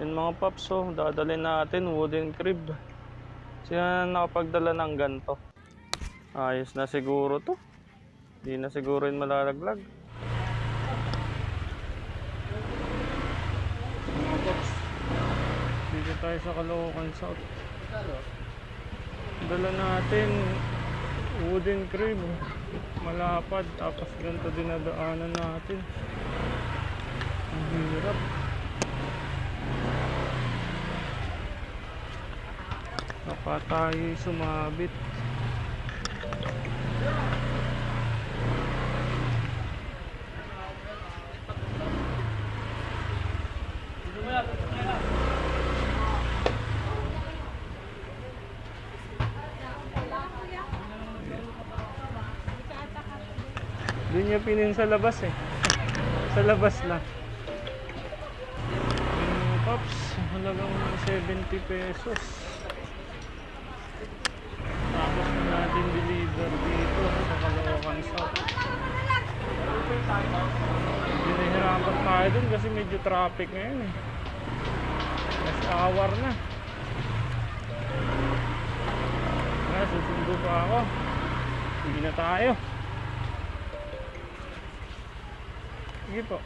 Yun mga paps, oh, dadalhin natin wooden crib. Sino na nakapagdala ng ganito? Ayos na siguro to. Hindi na siguro yun malalaglag. Mga paps, dito tayo sa Caloocan South. Dala natin wooden crib. Malapad, tapos ganito dinadaanan natin. Ang hirap. Baka tayo sumabit. Doon niya pinin sa labas eh. Sa labas lang. Pops, halagang 70 pesos. Tapos na natin deliver dito sa Caloocan South. Binahirapan tayo dun kasi medyo traffic ngayon eh. Last hour na. Susundo pa ako. Hindi na tayo. Sige po.